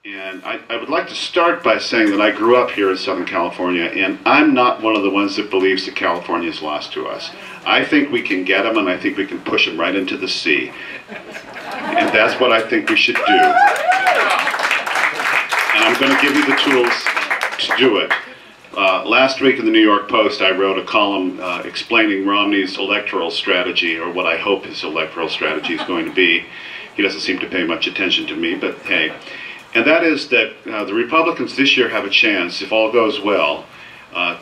And I would like to start by saying that I grew up here in Southern California, and I'm not one of the ones that believes that California is lost to us. I think we can get them, and I think we can push them right into the sea. And that's what I think we should do. And I'm going to give you the tools to do it. Last week in the New York Post, I wrote a column explaining Romney's electoral strategy, or what I hope his electoral strategy is going to be. He doesn't seem to pay much attention to me, but hey. And that is that the Republicans this year have a chance, if all goes well,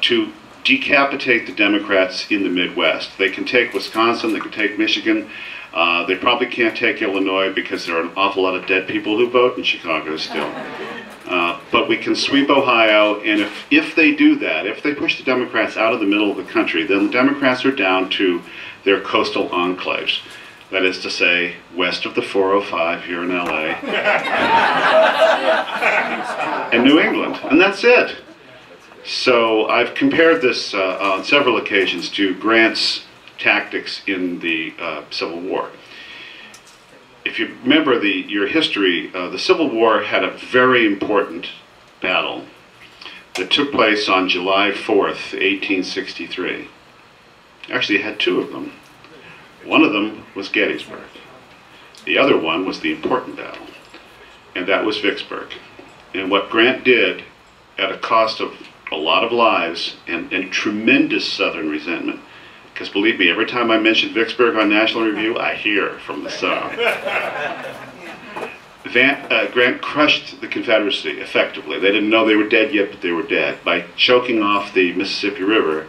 to decapitate the Democrats in the Midwest. They can take Wisconsin, they can take Michigan. They probably can't take Illinois because there are an awful lot of dead people who vote in Chicago still. But we can sweep Ohio, and if they do that, if they push the Democrats out of the middle of the country, then the Democrats are down to their coastal enclaves. That is to say, west of the 405 here in LA, and New England, and that's it. So I've compared this on several occasions to Grant's tactics in the Civil War. If you remember your history, the Civil War had a very important battle that took place on July 4th, 1863. Actually, it had two of them. One of them was Gettysburg. The other one was the important battle, and that was Vicksburg. And what Grant did, at a cost of a lot of lives and tremendous Southern resentment, because believe me, every time I mention Vicksburg on National Review, I hear from the South. Grant crushed the Confederacy effectively. They didn't know they were dead yet, but they were dead, by choking off the Mississippi River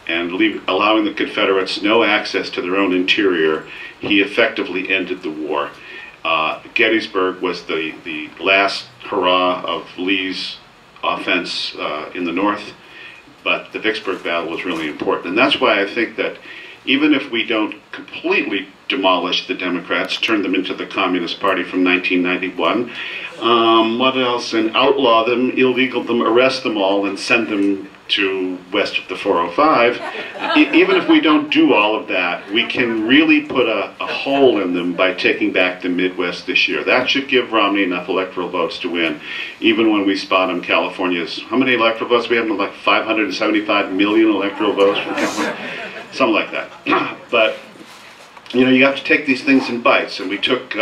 and allowing the Confederates no access to their own interior. He effectively ended the war. Gettysburg was the last hurrah of Lee's offense in the North, but the Vicksburg battle was really important. And that's why I think that even if we don't completely demolish the Democrats, turn them into the Communist Party from 1991, what else, and outlaw them, illegal them, arrest them all, and send them to west of the 405, even if we don't do all of that, we can really put a hole in them by taking back the Midwest this year. That should give Romney enough electoral votes to win, even when we spot him California's, how many electoral votes? We have like 575 million electoral votes from California, something like that. But, you know, you have to take these things in bites, and we took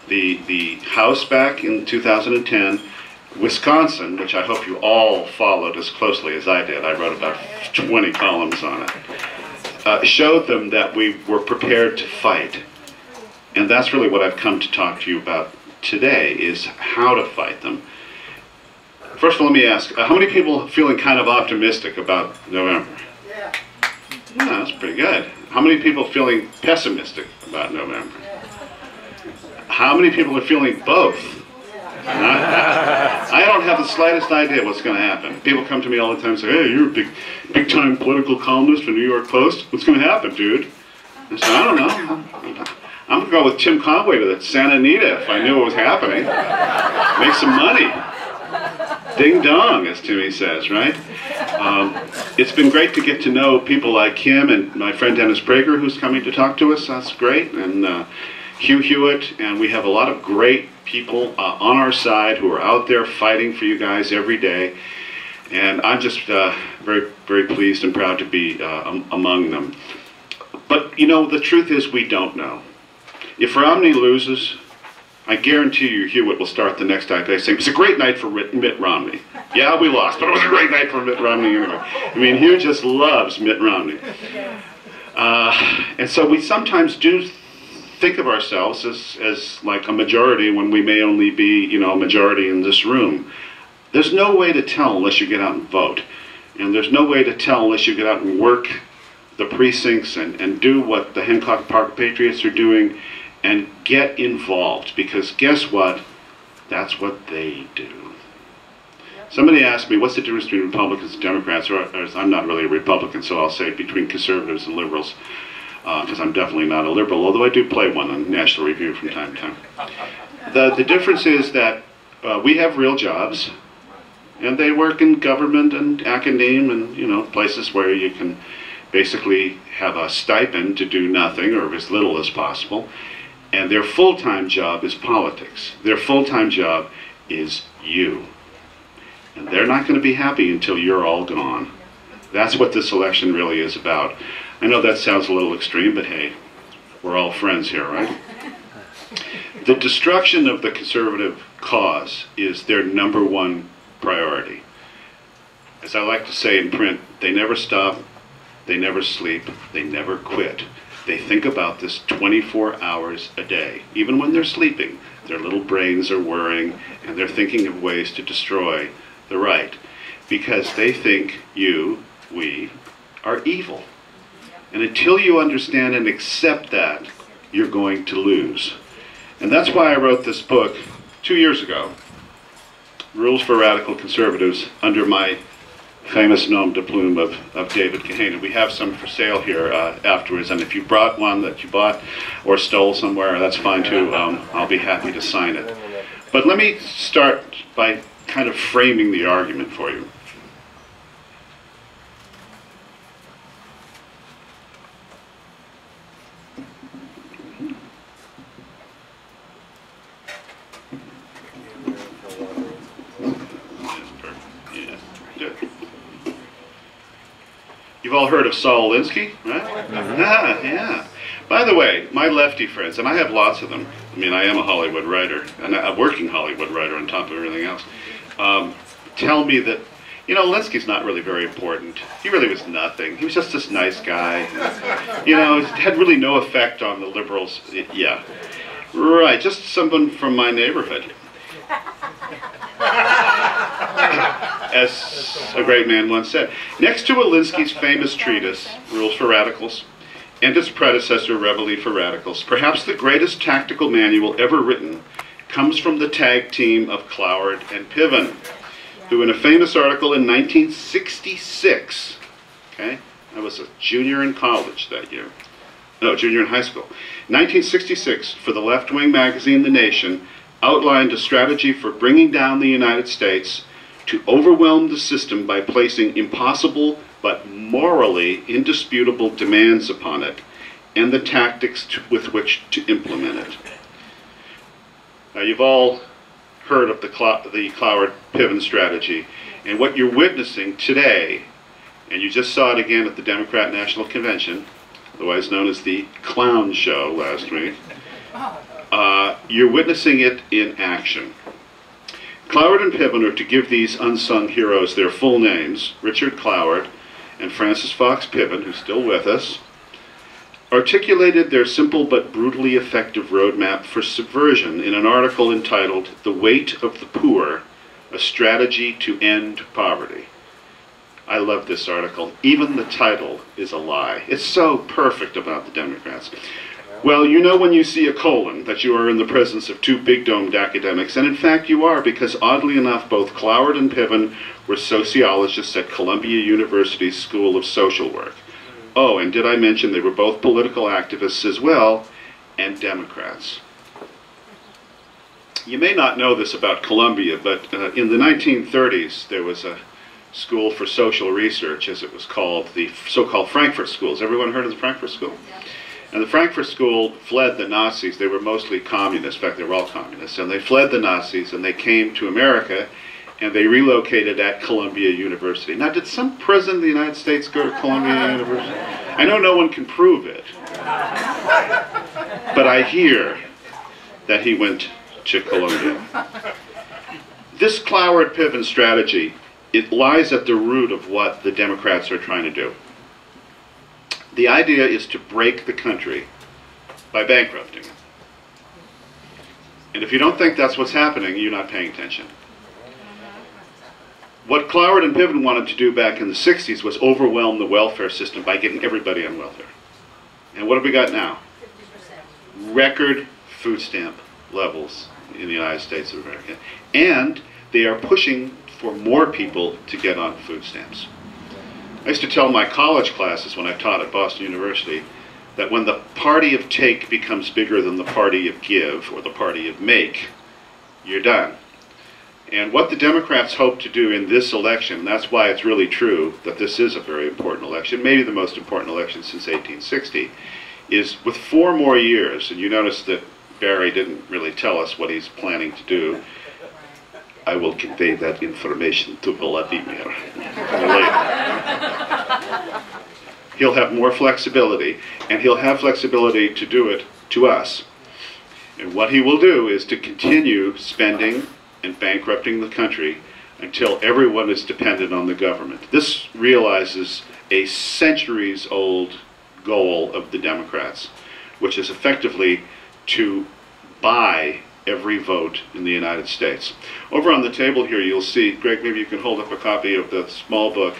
the House back in 2010, Wisconsin, which I hope you all followed as closely as I did. I wrote about 20 columns on it. Showed them that we were prepared to fight. And that's really what I've come to talk to you about today, is how to fight them. First of all, let me ask, how many people are feeling kind of optimistic about November? Yeah, that's pretty good. How many people are feeling pessimistic about November? How many people are feeling both? I don't have the slightest idea what's going to happen. People come to me all the time and say, hey, you're a big-time political columnist for New York Post. What's going to happen, dude? I said, I don't know. I'm going to go with Tim Conway to the Santa Anita if I knew what was happening. Make some money. Ding dong, as Timmy says, right? It's been great to get to know people like him and my friend Dennis Prager, who's coming to talk to us. That's great. And Hugh Hewitt, and we have a lot of great people on our side who are out there fighting for you guys every day, and I'm just very, very pleased and proud to be among them. But you know, the truth is we don't know. If Romney loses, I guarantee you Hewitt will start the next day saying, it's a great night for Mitt Romney. Yeah, we lost, but it was a great night for Mitt Romney anyway. I mean, Hugh just loves Mitt Romney. And so we sometimes do think of ourselves as like a majority when we may only be, you know, a majority in this room. There's no way to tell unless you get out and vote. And there's no way to tell unless you get out and work the precincts and do what the Hancock Park Patriots are doing and get involved. Because guess what? That's what they do. Somebody asked me, what's the difference between Republicans and Democrats? Or I'm not really a Republican, so I'll say between conservatives and liberals. Because I'm definitely not a liberal, although I do play one on National Review from time to time. The difference is that we have real jobs, and they work in government and academia and, you know, places where you can basically have a stipend to do nothing or as little as possible. And their full-time job is politics. Their full-time job is you. And they're not going to be happy until you're all gone. That's what this election really is about. I know that sounds a little extreme, but hey, we're all friends here, right? The destruction of the conservative cause is their #1 priority. As I like to say in print, they never stop, they never sleep, they never quit. They think about this 24 hours a day. Even when they're sleeping, their little brains are whirring, and they're thinking of ways to destroy the right. Because they think you, we, are evil. And until you understand and accept that, you're going to lose. And that's why I wrote this book 2 years ago, Rules for Radical Conservatives, under my famous nom de plume of David Kahane. We have some for sale here afterwards, and if you brought one that you bought or stole somewhere, that's fine too. I'll be happy to sign it. But let me start by kind of framing the argument for you. You've all heard of Saul Alinsky, right? Yeah. By the way, my lefty friends, and I have lots of them. I mean, I am a Hollywood writer, and a working Hollywood writer on top of everything else. Tell me that, you know, Alinsky's not really very important. He really was nothing. He was just this nice guy. You know, it had really no effect on the liberals. Yeah. Right, just someone from my neighborhood. As a great man once said, next to Alinsky's famous treatise, Rules for Radicals, and its predecessor, Reveille for Radicals, perhaps the greatest tactical manual ever written comes from the tag team of Cloward and Piven, who in a famous article in 1966, okay, I was a junior in college that year, no, junior in high school, 1966, for the left-wing magazine The Nation, outlined a strategy for bringing down the United States to overwhelm the system by placing impossible but morally indisputable demands upon it and the tactics with which to implement it. Now, you've all heard of the Cloward-Piven strategy, and what you're witnessing today, and you just saw it again at the Democrat National Convention, otherwise known as the Clown Show last week, you're witnessing it in action. Cloward and Piven are, to give these unsung heroes their full names, Richard Cloward and Francis Fox Piven, who's still with us, articulated their simple but brutally effective roadmap for subversion in an article entitled "The Weight of the Poor, A Strategy to End Poverty." I love this article. Even the title is a lie. It's so perfect about the Democrats. Well, you know when you see a colon that you are in the presence of two big-domed academics, and in fact you are, because oddly enough, both Cloward and Piven were sociologists at Columbia University's School of Social Work. Oh, and did I mention they were both political activists as well, and Democrats. You may not know this about Columbia, but in the 1930s there was a school for social research, as it was called, the so-called Frankfurt Schools. Everyone heard of the Frankfurt School? And the Frankfurt School fled the Nazis. They were mostly communists. In fact, they were all communists. And they fled the Nazis, and they came to America, and they relocated at Columbia University. Now, did some president of the United States go to Columbia University? I know no one can prove it. But I hear that he went to Columbia. This Cloward-Piven strategy, it lies at the root of what the Democrats are trying to do. The idea is to break the country by bankrupting it. And if you don't think that's what's happening, you're not paying attention. What Cloward and Piven wanted to do back in the 60s was overwhelm the welfare system by getting everybody on welfare. And what have we got now? 50%. Record food stamp levels in the United States of America. And they are pushing for more people to get on food stamps. I used to tell my college classes when I taught at Boston University that when the party of take becomes bigger than the party of give, or the party of make, you're done. And what the Democrats hope to do in this election, that's why it's really true that this is a very important election, maybe the most important election since 1860, is with 4 more years, and you notice that Barry didn't really tell us what he's planning to do, I will convey that information to Vladimir later. He'll have more flexibility, and he'll have flexibility to do it to us. And what he will do is to continue spending and bankrupting the country until everyone is dependent on the government. This realizes a centuries-old goal of the Democrats, which is effectively to buy every vote in the United States. Over on the table here you'll see, Greg, maybe you can hold up a copy of the small book,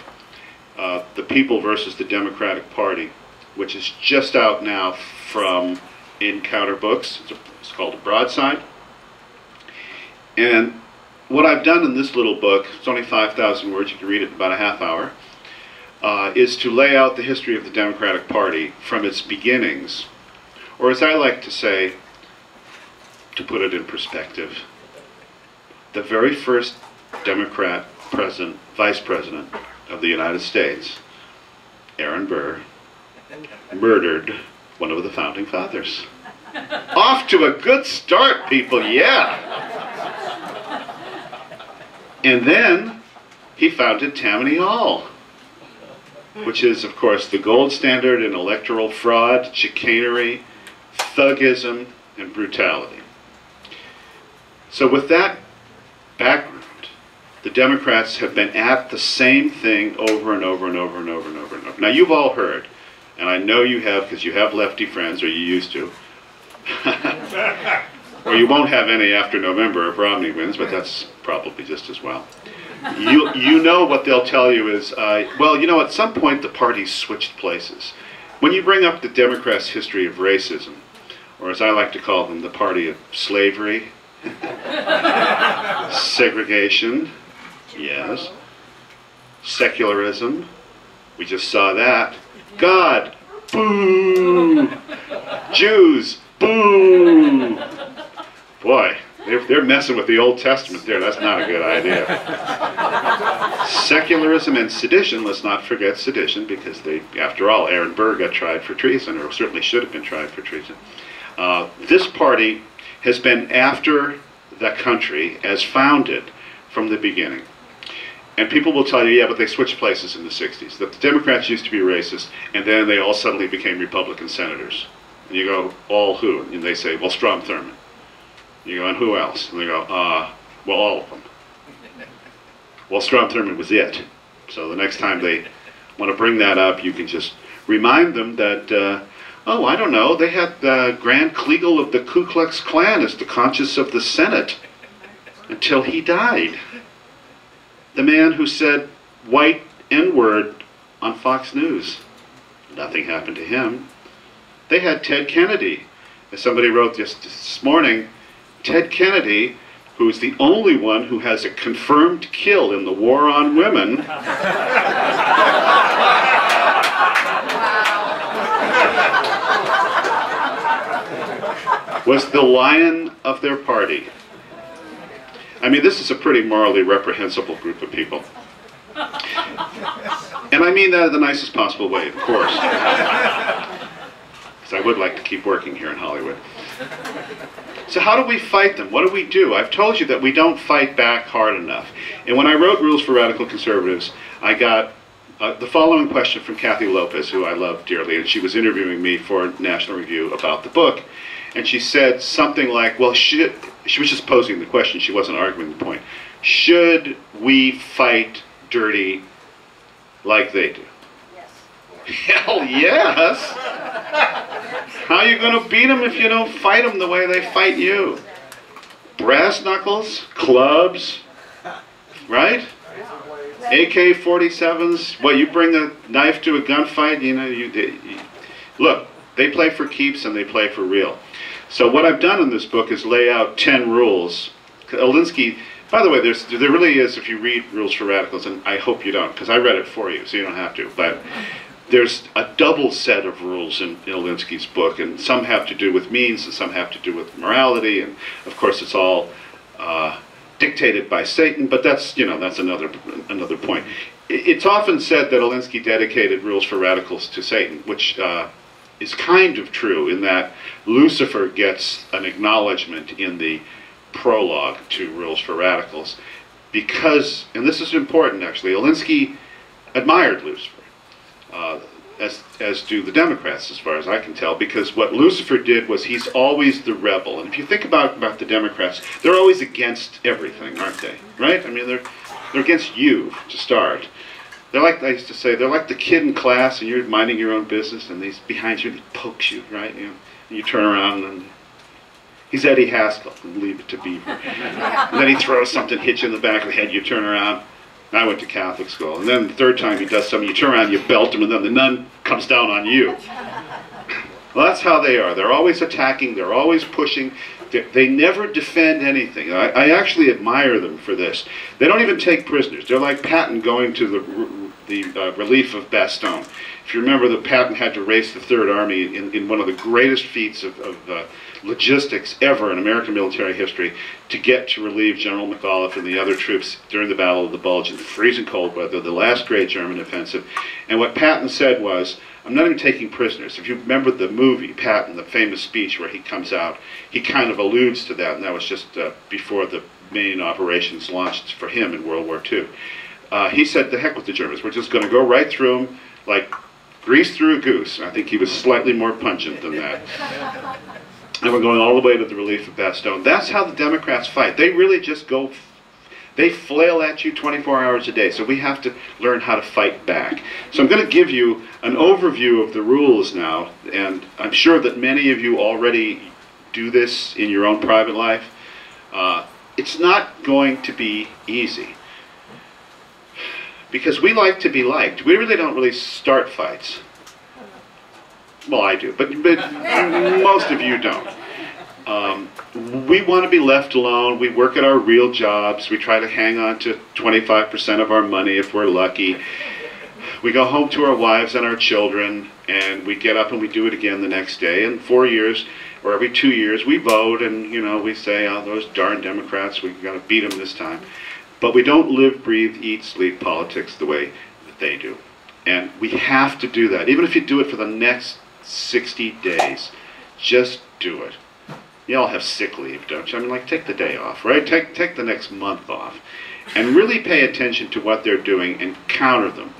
The People versus the Democratic Party, which is just out now from Encounter Books. It's called A Broadside. And what I've done in this little book, it's only 5,000 words, you can read it in about a half hour, is to lay out the history of the Democratic Party from its beginnings, or as I like to say, to put it in perspective, the very first Democrat vice president of the United States, Aaron Burr, murdered one of the founding fathers. Off to a good start, people, yeah! And then he founded Tammany Hall, which is, of course, the gold standard in electoral fraud, chicanery, thugism, and brutality. So with that background, the Democrats have been at the same thing over and over and over and over and over and over. Now you've all heard, and I know you have because you have lefty friends, or you used to, or you won't have any after November if Romney wins, but that's probably just as well. You know what they'll tell you is, well, you know, at some point the parties switched places. When you bring up the Democrats' history of racism, or as I like to call them, the party of slavery, segregation, yes, secularism, we just saw that, God, boo, Jews, boo. Boy, they're messing with the Old Testament there. That's not a good idea. Secularism and sedition, let's not forget sedition, because they, after all, Aaron Burr got tried for treason, or certainly should have been tried for treason. This party has been after the country as founded from the beginning. And people will tell you, yeah, but they switched places in the 60s. That the Democrats used to be racist, and then they all suddenly became Republican senators. And you go, all who? And they say, well, Strom Thurmond. You go, and who else? And they go, well, all of them. Well, Strom Thurmond was it. So the next time they want to bring that up, you can just remind them that, oh, I don't know, they had Grand Kleagle of the Ku Klux Klan as the conscience of the Senate until he died. The man who said white N-word on Fox News. Nothing happened to him. They had Ted Kennedy. As somebody wrote just this morning, Ted Kennedy, who's the only one who has a confirmed kill in the war on women, was the lion of their party. I mean, this is a pretty morally reprehensible group of people. And I mean that in the nicest possible way, of course. Because I would like to keep working here in Hollywood. So how do we fight them? What do we do? I've told you that we don't fight back hard enough. And when I wrote Rules for Radical Conservatives, I got the following question from Kathy Lopez, who I love dearly, and she was interviewing me for National Review about the book. And she said something like, well, she was just posing the question, she wasn't arguing the point. Should we fight dirty like they do? Yes. Hell yes! How are you going to beat them if you don't fight them the way they fight you? Brass knuckles, clubs, right? AK-47s, well, you bring a knife to a gunfight, you know, look, they play for keeps and they play for real. So what I've done in this book is lay out 10 rules. Alinsky, by the way, there really is, if you read Rules for Radicals, and I hope you don't, because I read it for you, so you don't have to, but there's a double set of rules in Alinsky's book, and some have to do with means, and some have to do with morality, and of course it's all dictated by Satan, but that's, you know, that's another point. It's often said that Alinsky dedicated Rules for Radicals to Satan, which is kind of true in that Lucifer gets an acknowledgement in the prologue to Rules for Radicals, because, and this is important actually, Alinsky admired Lucifer, as do the Democrats, as far as I can tell, because what Lucifer did was he's always the rebel. And if you think about the Democrats, they're always against everything, aren't they? Right? I mean, they're against you, to start. They're like, I used to say, they're like the kid in class, and you're minding your own business, and he's behind you, and he pokes you, right? You know, and you turn around, and he's Eddie Haskell, and Leave It to Beaver. And then he throws something, hits you in the back of the head, you turn around. I went to Catholic school, and then the third time he does something, you turn around, you belt him, and then the nun comes down on you. Well, that's how they are. They're always attacking, they're always pushing. They never defend anything. I actually admire them for this. They don't even take prisoners. They're like Patton going to the relief of Bastogne. If you remember, that Patton had to race the Third Army in one of the greatest feats of logistics ever in American military history to get to relieve General McAuliffe and the other troops during the Battle of the Bulge in freezing cold weather, the last great German offensive. And what Patton said was, I'm not even taking prisoners. If you remember the movie, Patton, the famous speech where he comes out, he kind of alludes to that, and that was just before the main operations launched for him in World War II. He said, the heck with the Germans, we're just going to go right through them like grease through a goose. And I think he was slightly more pungent than that. And we're going all the way to the relief of Bastogne. That's how the Democrats fight. They really just go, they flail at you 24 hours a day. So we have to learn how to fight back. So I'm going to give you an overview of the rules now. And I'm sure that many of you already do this in your own private life. It's not going to be easy. Because we like to be liked. We really don't really start fights. Well, I do, but most of you don't. We want to be left alone. We work at our real jobs. We try to hang on to 25% of our money if we're lucky. We go home to our wives and our children, and we get up and we do it again the next day. And 4 years, or every 2 years, we vote, and we say, oh, those darn Democrats, we've got to beat them this time. But we don't live, breathe, eat, sleep politics the way that they do. And we have to do that. Even if you do it for the next 60 days, just do it. You all have sick leave, don't you? I mean, like, take the day off, right? Take the next month off. And really pay attention to what they're doing and counter them.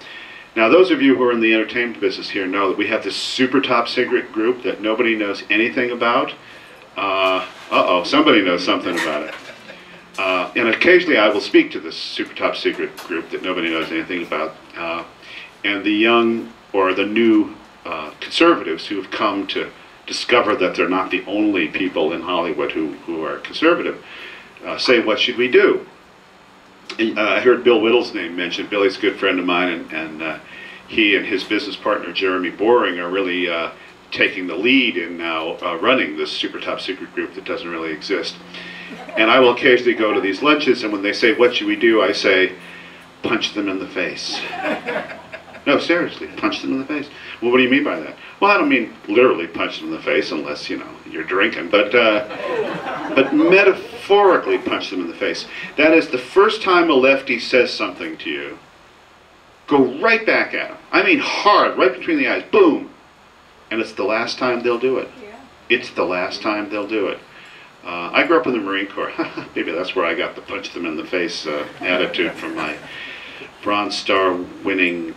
Now, those of you who are in the entertainment business here know that we have this super top secret group that nobody knows anything about. Uh-oh, somebody knows something about it. And occasionally I will speak to this super top secret group that nobody knows anything about. And the young or the new conservatives who have come to discover that they're not the only people in Hollywood who are conservative say, what should we do? And, I heard Bill Whittle's name mentioned. Billy's a good friend of mine, and he and his business partner Jeremy Boring are really taking the lead in now running this super top secret group that doesn't really exist. And I will occasionally go to these lunches, and when they say, what should we do, I say, punch them in the face. No, seriously, punch them in the face. Well, what do you mean by that? Well, I don't mean literally punch them in the face, unless, you're drinking, but metaphorically punch them in the face. That is, the first time a lefty says something to you, go right back at them. I mean hard, right between the eyes, boom. And it's the last time they'll do it. Yeah. It's the last time they'll do it. I grew up in the Marine Corps. Maybe that's where I got the punch them in the face attitude from my Bronze Star winning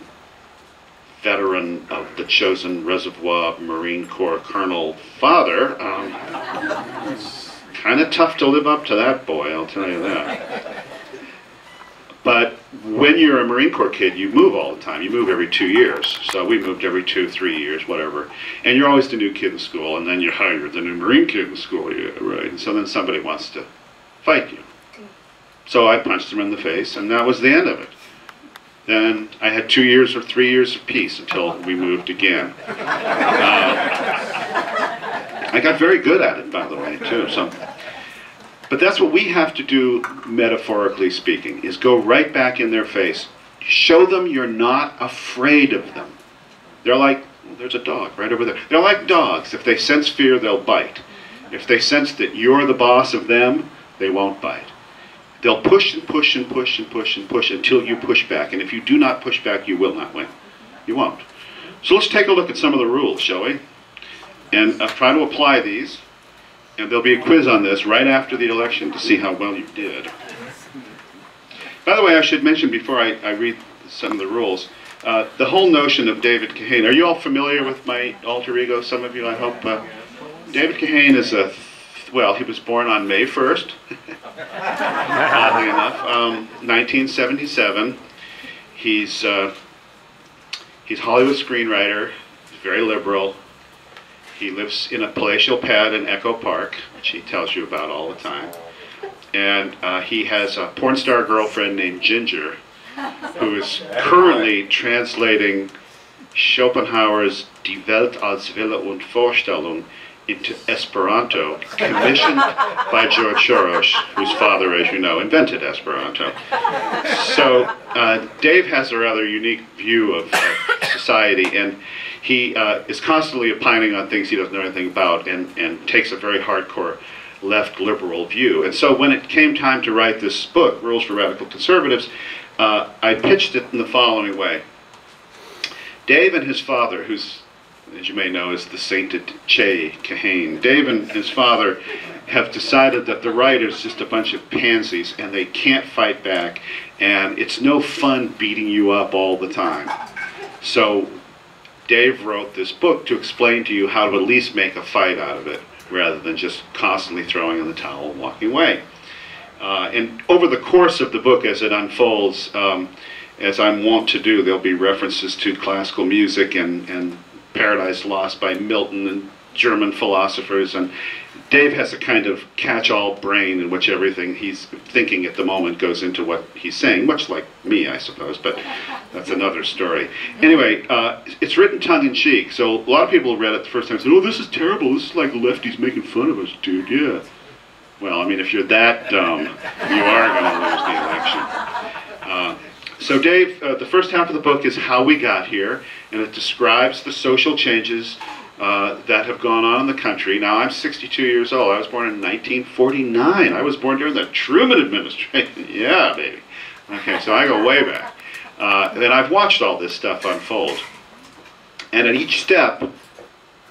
veteran of the chosen reservoir Marine Corps Colonel father. Kind of tough to live up to that boy, I'll tell you that. But when you're a Marine Corps kid, you move all the time. You move every 2 years. So we moved every 2, 3 years, whatever. And you're always the new kid in school, and then you're hired the new Marine kid in school, yeah, right? And so then somebody wants to fight you. So I punched him in the face, and that was the end of it. Then I had 2 years or 3 years of peace until we moved again. I got very good at it, by the way, too. But that's what we have to do, metaphorically speaking, is go right back in their face. Show them you're not afraid of them. They're like, well, there's a dog right over there. They're like dogs. If they sense fear, they'll bite. If they sense that you're the boss of them, they won't bite. They'll push and push and push and push and push until you push back. And if you do not push back, you will not win. You won't. So let's take a look at some of the rules, shall we? And I'll try to apply these. And there'll be a quiz on this right after the election to see how well you did. By the way, I should mention before I read some of the rules, the whole notion of David Kahane. Are you all familiar with my alter ego? Some of you, I hope. David Kahane is well, he was born on May 1st, oddly enough, 1977. He's Hollywood screenwriter, very liberal. He lives in a palatial pad in Echo Park, which he tells you about all the time. And he has a porn star girlfriend named Ginger, who is currently translating Schopenhauer's Die Welt als Wille und Vorstellung into Esperanto, commissioned by George Soros, whose father, as you know, invented Esperanto. So Dave has a rather unique view of society, and he is constantly opining on things he doesn't know anything about, and takes a very hardcore left liberal view. And so when it came time to write this book, Rules for Radical Conservatives, I pitched it in the following way. Dave and his father, who's, as you may know, is the sainted Che Kahane. Dave and his father have decided that the right is just a bunch of pansies and they can't fight back, and it's no fun beating you up all the time. So Dave wrote this book to explain to you how to at least make a fight out of it, rather than just constantly throwing in the towel and walking away. And over the course of the book, as it unfolds, as I'm wont to do, there'll be references to classical music and Paradise Lost by Milton and German philosophers. And Dave has a kind of catch-all brain in which everything he's thinking at the moment goes into what he's saying, much like me, I suppose, but that's another story. Anyway, it's written tongue-in-cheek, so a lot of people read it the first time and said, oh, this is terrible, this is like lefties making fun of us, dude, yeah. Well, I mean, if you're that dumb, you are going to lose the election. So Dave, the first half of the book is how we got here, and it describes the social changes that have gone on in the country. Now, I'm 62 years old. I was born in 1949. I was born during the Truman administration. Yeah, baby. Okay, so I go way back. And I've watched all this stuff unfold. And at each step,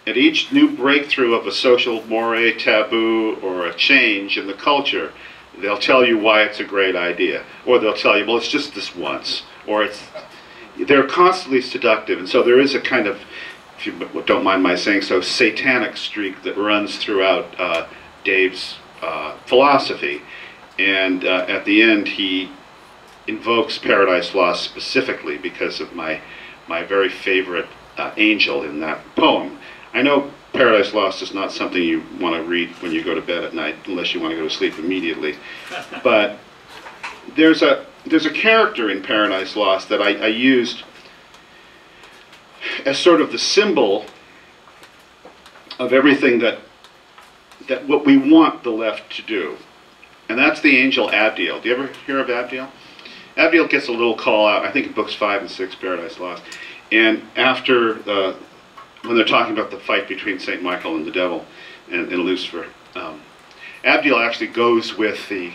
at each new breakthrough of a social moray, taboo, or a change in the culture, they'll tell you why it's a great idea. Or they'll tell you, well, it's just this once. Or they're constantly seductive. And so there is a kind of, if you don't mind my saying so, satanic streak that runs throughout Dave's philosophy. And at the end, he invokes Paradise Lost specifically because of my very favorite angel in that poem. I know Paradise Lost is not something you want to read when you go to bed at night, unless you want to go to sleep immediately. But there's a character in Paradise Lost that I used as sort of the symbol of everything that what we want the left to do. And that's the angel Abdiel. Do you ever hear of Abdiel? Abdiel gets a little call out, I think in books 5 and 6, Paradise Lost. And after, when they're talking about the fight between St. Michael and the devil and Lucifer, Abdiel actually goes with the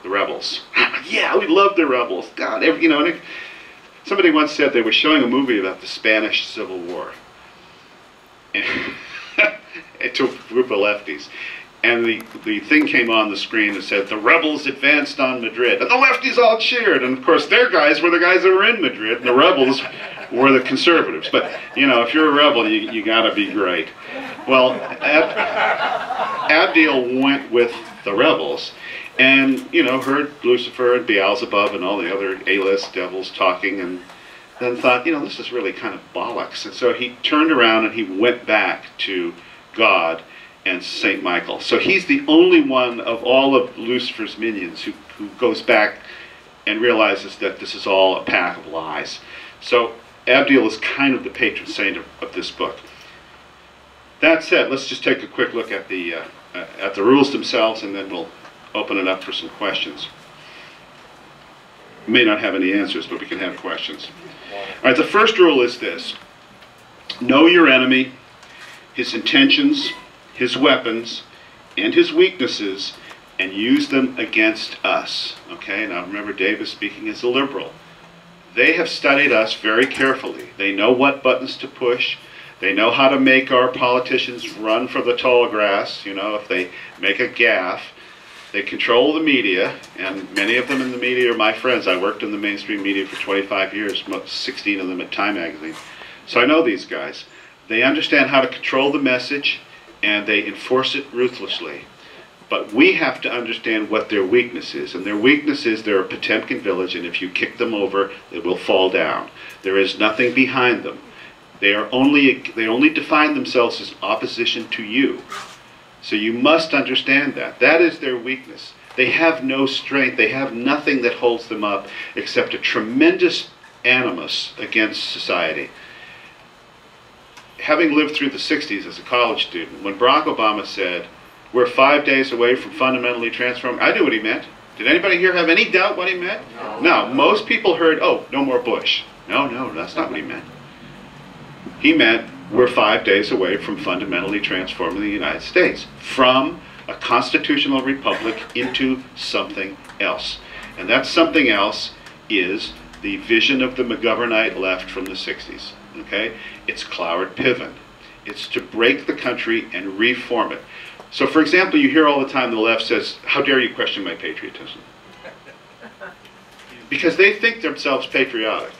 rebels. Yeah, we love the rebels. God, you know, and somebody once said they were showing a movie about the Spanish Civil War. And to a group of lefties. And the thing came on the screen that said, the rebels advanced on Madrid. And the lefties all cheered. And of course, their guys were the guys that were in Madrid. And the rebels were the conservatives. But, you know, if you're a rebel, you gotta be great. Well, Abdiel went with the rebels. And, you know, heard Lucifer and Beelzebub and all the other A-list devils talking. And then thought, you know, this is really kind of bollocks. And so he turned around and he went back to God and St. Michael. So he's the only one of all of Lucifer's minions who goes back and realizes that this is all a pack of lies. So Abdiel is kind of the patron saint of this book. That said, let's just take a quick look at the rules themselves, and then we'll open it up for some questions. We may not have any answers, but we can have questions. All right, the first rule is this. Know your enemy, his intentions, his weapons, and his weaknesses, and use them against us. Okay, now remember, Dave is speaking as a liberal. They have studied us very carefully. They know what buttons to push. They know how to make our politicians run for the tall grass. You know, if they make a gaffe. They control the media, and many of them in the media are my friends. I worked in the mainstream media for 25 years, 16 of them at Time magazine. So I know these guys. They understand how to control the message, and they enforce it ruthlessly. But we have to understand what their weakness is. And their weakness is they're a Potemkin village, and if you kick them over, they will fall down. There is nothing behind them. They only define themselves as opposition to you. So you must understand that. That is their weakness. They have no strength. They have nothing that holds them up except a tremendous animus against society. Having lived through the 60s as a college student, when Barack Obama said, we're 5 days away from fundamentally transforming, I knew what he meant. Did anybody here have any doubt what he meant? No. Most people heard, oh, no more Bush. No, that's not what he meant. He meant, we're 5 days away from fundamentally transforming the United States from a constitutional republic into something else. And that something else is the vision of the McGovernite left from the 60s. Okay? It's Cloward-Piven. It's to break the country and reform it. So, for example, you hear all the time the left says, how dare you question my patriotism? Because they think themselves patriotic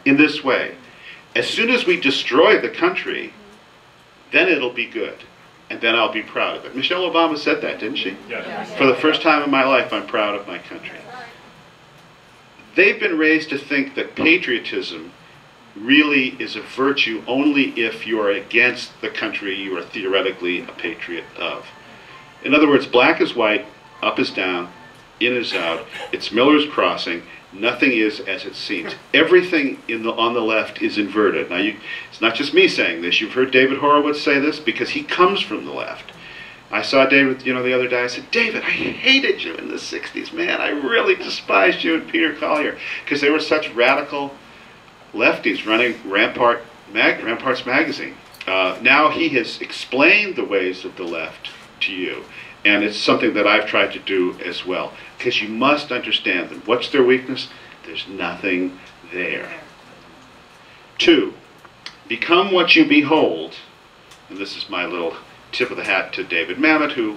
in this way. As soon as we destroy the country, then it'll be good. And then I'll be proud of it. Michelle Obama said that, didn't she? Yes. For the first time in my life, I'm proud of my country. They've been raised to think that patriotism really is a virtue only if you're against the country you are theoretically a patriot of. In other words, black is white, up is down, in is out. It's Miller's Crossing. Nothing is as it seems. Everything on the left is inverted. Now, it's not just me saying this. You've heard David Horowitz say this because he comes from the left. I saw David, the other day. I said, David, I hated you in the 60s, man. I really despised you and Peter Collier because they were such radical lefties running Ramparts magazine. Now he has explained the ways of the left to you. And it's something that I've tried to do as well. Because you must understand them. What's their weakness? There's nothing there. 2, become what you behold. And this is my little tip of the hat to David Mamet, who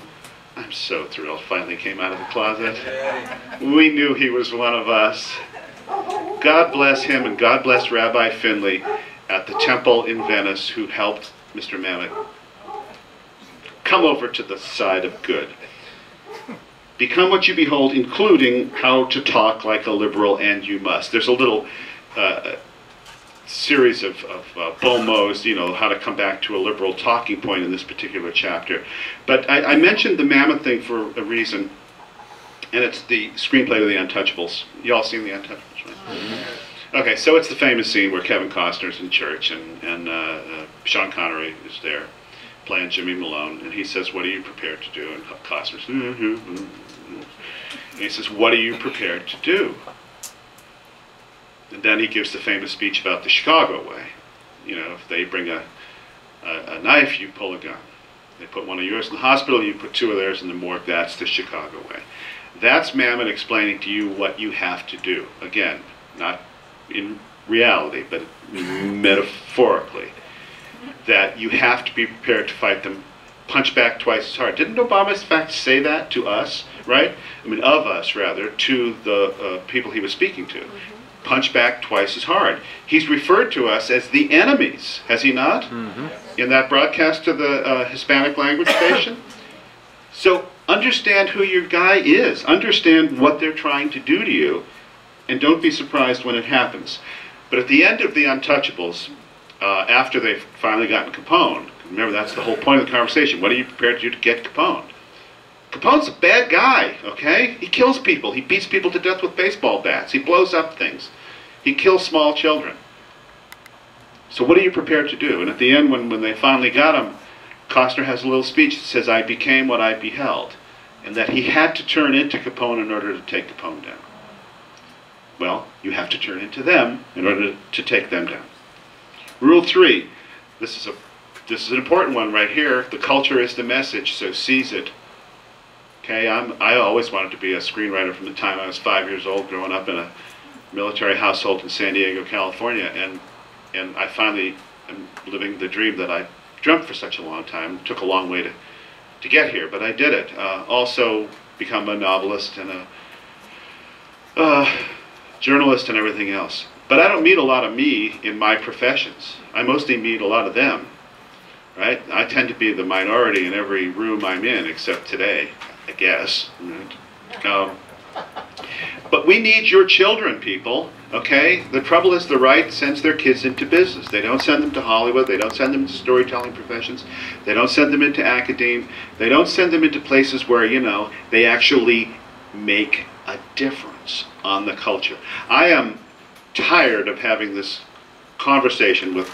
I'm so thrilled finally came out of the closet. We knew he was one of us. God bless him and God bless Rabbi Finley at the temple in Venice who helped Mr. Mamet come over to the side of good. Become what you behold, including how to talk like a liberal, and you must. There's a little series of bon mots, how to come back to a liberal talking point in this particular chapter. But I mentioned the Mamet thing for a reason, and it's the screenplay of The Untouchables. You all seen The Untouchables, right? Mm-hmm. Okay, so it's the famous scene where Kevin Costner's in church, and Sean Connery is there, playing Jimmy Malone, and he says, what are you prepared to do? And Costner says, and he says, what are you prepared to do? And then he gives the famous speech about the Chicago way. If they bring a knife, you pull a gun. They put one of yours in the hospital, you put 2 of theirs in the morgue. That's the Chicago way. That's Mamet explaining to you what you have to do. Again, not in reality, but metaphorically. That you have to be prepared to fight them, punch back twice as hard. Didn't Obama, in fact, say that to us, right? I mean, of us, rather, to the people he was speaking to. Mm-hmm. Punch back twice as hard. He's referred to us as the enemies, has he not? Mm-hmm. In that broadcast to the Hispanic language station? So understand who your guy is. Understand what they're trying to do to you, and don't be surprised when it happens. But at the end of The Untouchables, after they've finally gotten Capone, remember that's the whole point of the conversation, what are you prepared to do to get Capone? Capone's a bad guy, okay? He kills people, he beats people to death with baseball bats, he blows up things, he kills small children. So what are you prepared to do? And at the end, when they finally got him, Costner has a little speech that says, I became what I beheld, and that he had to turn into Capone in order to take Capone down. Well, you have to turn into them in order to take them down. Rule 3, this is an important one right here. The culture is the message, so seize it. Okay, I always wanted to be a screenwriter from the time I was 5 years old, growing up in a military household in San Diego, California, and I finally am living the dream that I dreamt for such a long time. It took a long way to get here, but I did it. Also become a novelist and a journalist and everything else. But I don't meet a lot of me in my professions. I mostly meet a lot of them, right? I tend to be the minority in every room I'm in, except today, I guess. Right? But we need your children, people, okay? The trouble is the right sends their kids into business. They don't send them to Hollywood. They don't send them to storytelling professions. They don't send them into academia. They don't send them into places where, you know, they actually make a difference on the culture. I am tired of having this conversation with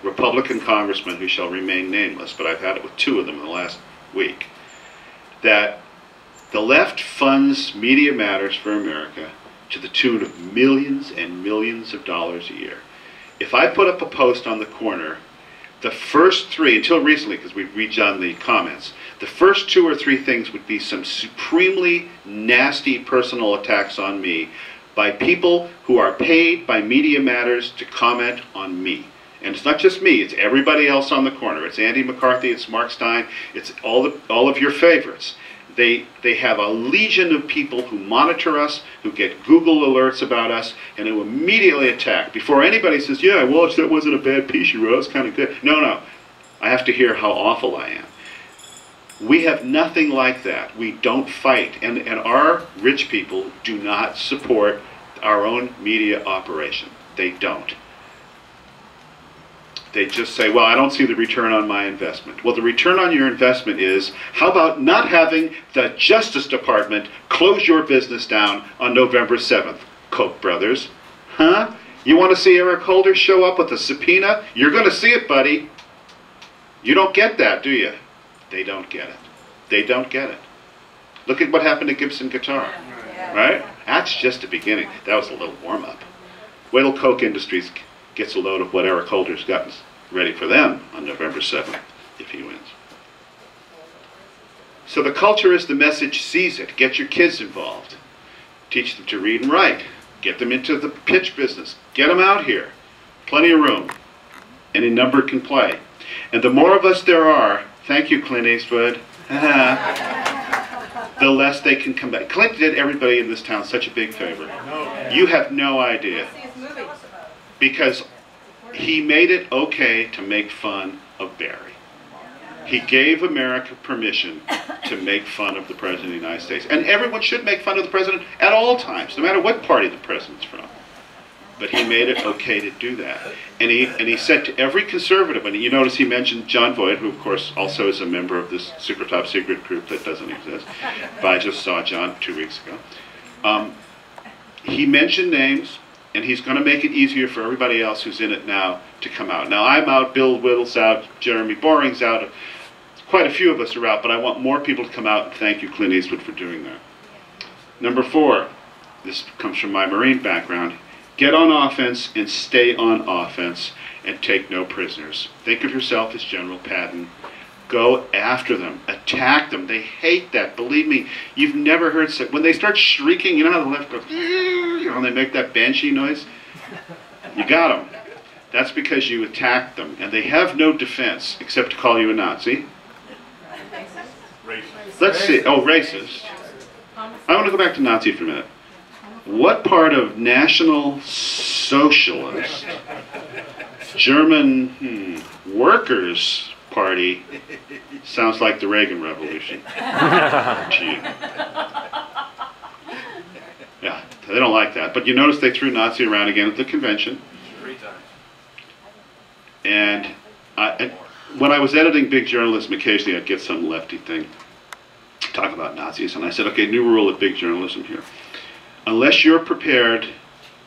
Republican congressmen who shall remain nameless, but I've had it with 2 of them in the last week, that the left funds Media Matters for America to the tune of millions and millions of dollars a year. If I put up a post on the corner, the first 3, until recently, because we've redone the comments, the first 2 or 3 things would be some supremely nasty personal attacks on me by people who are paid by Media Matters to comment on me. And it's not just me, it's everybody else on the corner. It's Andy McCarthy, it's Mark Stein, it's all of your favorites. They have a legion of people who monitor us, who get Google alerts about us, and who immediately attack. Before anybody says, yeah, Walsh, that wasn't a bad piece you wrote, it's kind of good. No, I have to hear how awful I am. We have nothing like that. We don't fight. And our rich people do not support our own media operation. They don't. They just say, well, I don't see the return on my investment. Well, the return on your investment is, how about not having the Justice Department close your business down on November 7th, Koch brothers? Huh? You want to see Eric Holder show up with a subpoena? You're going to see it, buddy. You don't get that, do you? They don't get it. They don't get it. Look at what happened to Gibson Guitar, right? That's just the beginning. That was a little warm-up. Wait till Koch Industries gets a load of what Eric Holder's gotten ready for them on November 7th, if he wins. So the culture is the message, seize it. Get your kids involved. Teach them to read and write. Get them into the pitch business. Get them out here. Plenty of room. Any number can play. And the more of us there are, thank you, Clint Eastwood, the less they can come back. Clint did everybody in this town such a big favor. You have no idea. Because he made it okay to make fun of Barry. He gave America permission to make fun of the President of the United States. And everyone should make fun of the President at all times, no matter what party the President's from. But he made it okay to do that. And he said to every conservative, and you notice he mentioned John Voight, who of course also is a member of this super top secret group that doesn't exist. But I just saw John 2 weeks ago. He mentioned names, and he's going to make it easier for everybody else who's in it now to come out. Now I'm out, Bill Whittle's out, Jeremy Boring's out, quite a few of us are out, but I want more people to come out, and thank you, Clint Eastwood, for doing that. Number 4, this comes from my Marine background. Get on offense and stay on offense and take no prisoners. Think of yourself as General Patton. Go after them. Attack them. They hate that. Believe me, you've never heard, when they start shrieking, you know how the left goes, you know, and they make that banshee noise? You got them. That's because you attacked them. And they have no defense except to call you a Nazi. Racist. Let's see. Oh, racist. I want to go back to Nazi for a minute. What part of National Socialist German Workers' Party sounds like the Reagan Revolution to you? Yeah, they don't like that. But you notice they threw Nazi around again at the convention. 3 times. And when I was editing Big Journalism, occasionally I'd get some lefty thing, talk about Nazis, and I said, okay, new rule at Big Journalism here. Unless you're prepared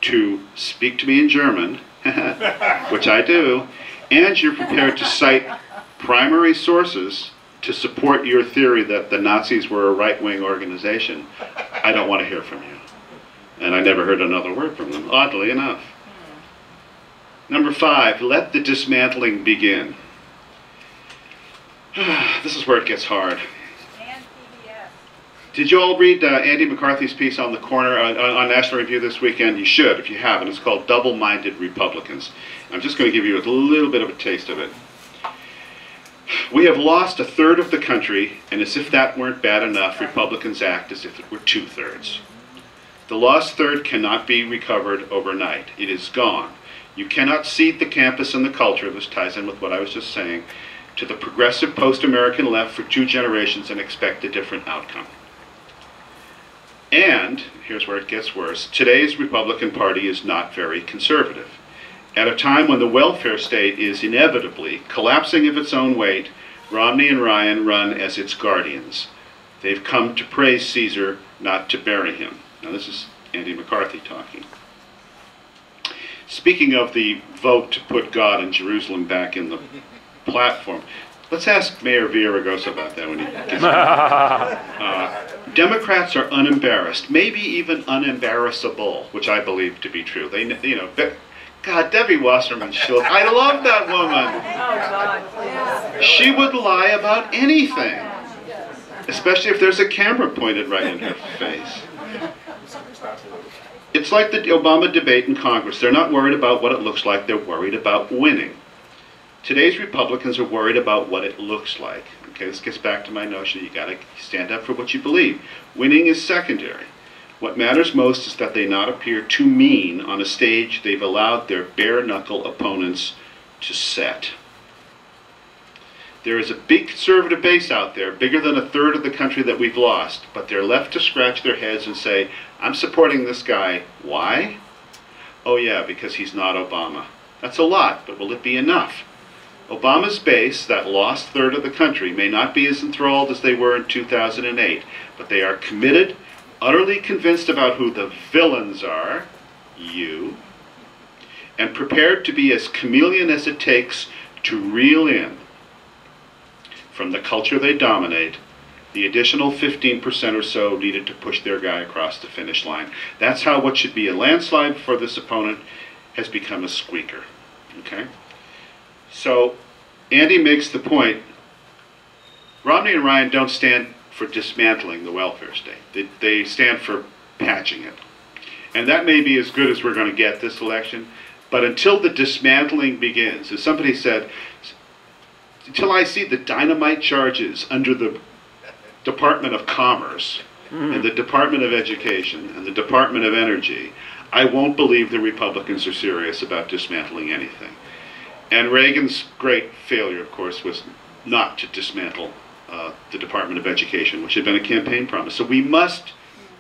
to speak to me in German, which I do, and you're prepared to cite primary sources to support your theory that the Nazis were a right-wing organization, I don't want to hear from you. And I never heard another word from them, oddly enough. Number 5, let the dismantling begin. This is where it gets hard. Did you all read Andy McCarthy's piece on the corner on National Review this weekend? You should, if you haven't. It's called Double-Minded Republicans. I'm just going to give you a little bit of a taste of it. We have lost a third of the country, and as if that weren't bad enough, Republicans act as if it were two-thirds. The lost third cannot be recovered overnight. It is gone. You cannot cede the campus and the culture, this ties in with what I was just saying, to the progressive post-American left for 2 generations and expect a different outcome. And, here's where it gets worse, today's Republican Party is not very conservative. At a time when the welfare state is inevitably collapsing of its own weight, Romney and Ryan run as its guardians. They've come to praise Caesar, not to bury him. Now this is Andy McCarthy talking. Speaking of the vote to put God and Jerusalem back in the platform, let's ask Mayor Villaraigosa about that when he gets back. Democrats are unembarrassed, maybe even unembarrassable, which I believe to be true. They, you know, God, Debbie Wasserman Schultz, I love that woman. She would lie about anything, especially if there's a camera pointed right in her face. It's like the Obama debate in Congress. They're not worried about what it looks like, they're worried about winning. Today's Republicans are worried about what it looks like. Okay, this gets back to my notion, you gotta stand up for what you believe. Winning is secondary. What matters most is that they not appear too mean on a stage they've allowed their bare-knuckle opponents to set. There is a big conservative base out there, bigger than a third of the country that we've lost, but they're left to scratch their heads and say, I'm supporting this guy. Why? Oh yeah, because he's not Obama. That's a lot, but will it be enough? Obama's base, that lost third of the country, may not be as enthralled as they were in 2008, but they are committed, utterly convinced about who the villains are, you, and prepared to be as chameleon as it takes to reel in, from the culture they dominate, the additional 15% or so needed to push their guy across the finish line. That's how what should be a landslide for this opponent has become a squeaker. Okay? So, Andy makes the point, Romney and Ryan don't stand for dismantling the welfare state. They stand for patching it. And that may be as good as we're going to get this election, but until the dismantling begins, as somebody said, until I see the dynamite charges under the Department of Commerce and the Department of Education and the Department of Energy, I won't believe the Republicans are serious about dismantling anything. And Reagan's great failure, of course, was not to dismantle the Department of Education, which had been a campaign promise. So we must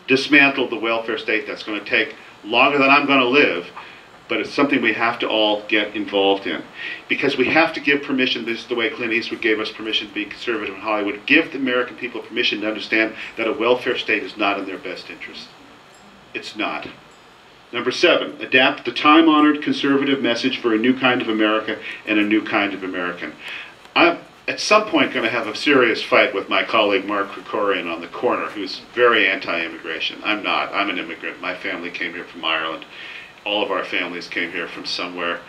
dismantle the welfare state. That's going to take longer than I'm going to live, but it's something we have to all get involved in. Because we have to give permission, this is the way Clint Eastwood gave us permission to be conservative in Hollywood, give the American people permission to understand that a welfare state is not in their best interest. It's not. Number 7, adapt the time-honored conservative message for a new kind of America and a new kind of American. I'm at some point going to have a serious fight with my colleague Mark Krikorian on the corner, who's very anti-immigration. I'm not. I'm an immigrant. My family came here from Ireland. All of our families came here from somewhere.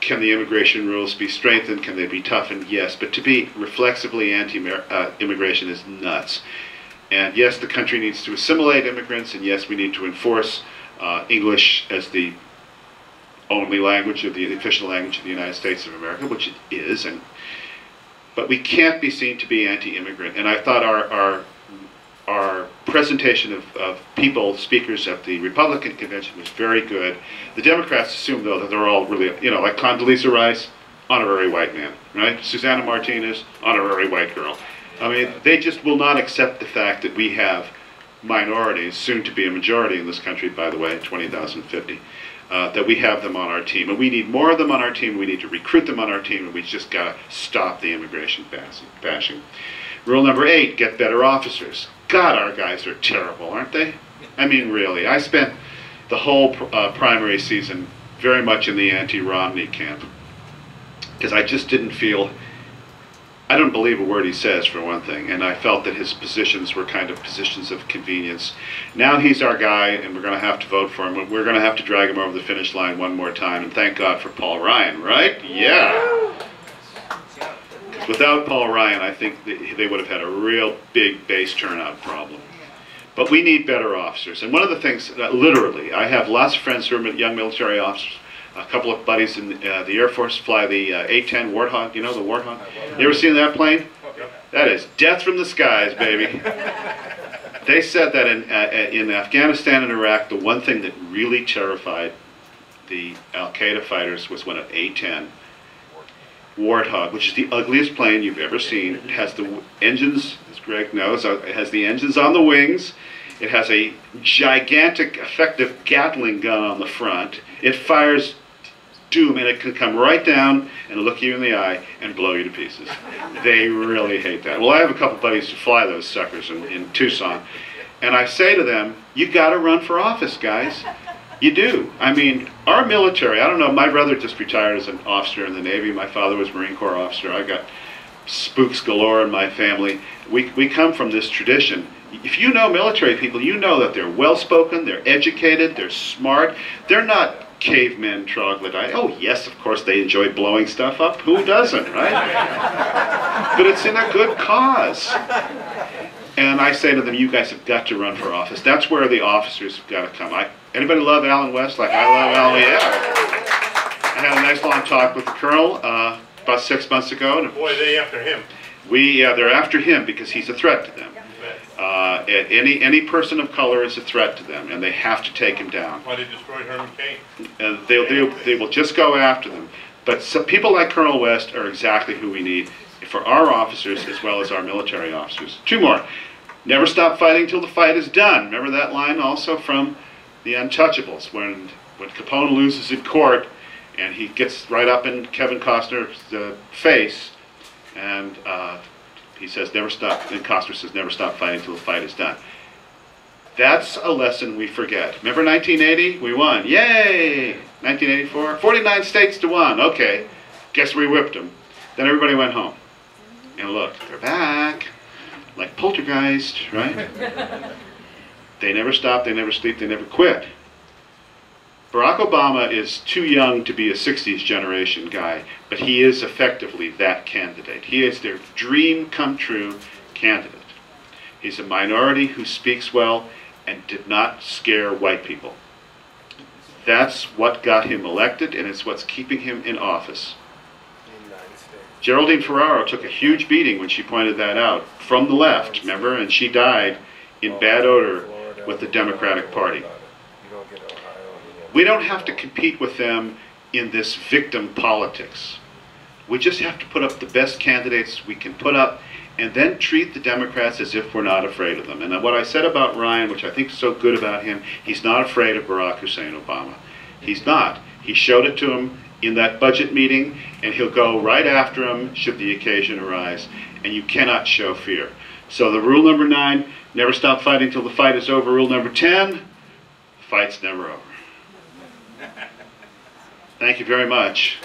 Can the immigration rules be strengthened? Can they be toughened? Yes, but to be reflexively anti-immigration is nuts. And yes, the country needs to assimilate immigrants, and yes, we need to enforce English as the only language, or the official language of the United States of America, which it is, but we can't be seen to be anti-immigrant. And I thought our presentation of people, speakers at the Republican convention was very good. The Democrats assume, though, that they're all really, you know, like Condoleezza Rice, honorary white man, right? Susanna Martinez, honorary white girl. I mean, they just will not accept the fact that we have minorities, soon to be a majority in this country, by the way, in 2050, that we have them on our team. And we need more of them on our team, we need to recruit them on our team, and we just got to stop the immigration bashing. Rule number 8, get better officers. God, our guys are terrible, aren't they? I mean, really. I spent the whole primary season very much in the anti-Romney camp, because I just didn't feel, I don't believe a word he says, for one thing, and I felt that his positions were kind of positions of convenience. Now he's our guy, and we're going to have to vote for him. We're going to have to drag him over the finish line one more time, and thank God for Paul Ryan, right? Yeah! Without Paul Ryan, I think they would have had a real big base turnout problem. But we need better officers. And one of the things, literally, I have lots of friends who are young military officers. A couple of buddies in the Air Force fly the A-10 Warthog. You know the Warthog? You ever seen that plane? That is death from the skies, baby. They said that in Afghanistan and Iraq, the one thing that really terrified the Al-Qaeda fighters was when an A-10 Warthog, which is the ugliest plane you've ever seen. It has the engines, as Greg knows, it has the engines on the wings. It has a gigantic, effective Gatling gun on the front. It fires doom, and it can come right down and look you in the eye and blow you to pieces. They really hate that. Well, I have a couple buddies who fly those suckers in Tucson, and I say to them, you got to run for office, guys. You do. I mean, our military, I don't know, my brother just retired as an officer in the Navy. My father was Marine Corps officer. I got spooks galore in my family. We come from this tradition. If you know military people, you know that they're well-spoken, they're educated, they're smart. They're not cavemen troglodyte. Oh, yes, of course, they enjoy blowing stuff up. Who doesn't, right? But it's in a good cause. And I say to them, you guys have got to run for office. That's where the officers have got to come. Anybody love Alan West like I love Alan? Yeah. I had a nice long talk with the colonel about 6 months ago. And boy, they after him. They're after him because he's a threat to them. Any person of color is a threat to them, and they have to take him down. Why they destroyed Herman Cain? And they will just go after them. But people like Colonel West are exactly who we need for our officers as well as our military officers. Two more. Never stop fighting till the fight is done. Remember that line also from The Untouchables, when Capone loses in court and he gets right up in Kevin Costner's face, and he says, never stop, and Costner says, never stop fighting till the fight is done. That's a lesson we forget. Remember 1980? We won. Yay! 1984? 49 states to 1. Okay. Guess we whipped them. Then everybody went home. And look, they're back. Like poltergeist, right? They never stop, they never sleep, they never quit. Barack Obama is too young to be a 60s generation guy, but he is effectively that candidate. He is their dream come true candidate. He's a minority who speaks well and did not scare white people. That's what got him elected, and it's what's keeping him in office. Geraldine Ferraro took a huge beating when she pointed that out from the left, remember? And she died in bad odor with the Democratic Party. We don't have to compete with them in this victim politics. We just have to put up the best candidates we can put up and then treat the Democrats as if we're not afraid of them. And what I said about Ryan, which I think is so good about him, he's not afraid of Barack Hussein Obama. He's not. He showed it to him in that budget meeting, and he'll go right after him should the occasion arise. And you cannot show fear. So the rule number 9, never stop fighting till the fight is over. Rule number 10, fight's never over. Thank you very much.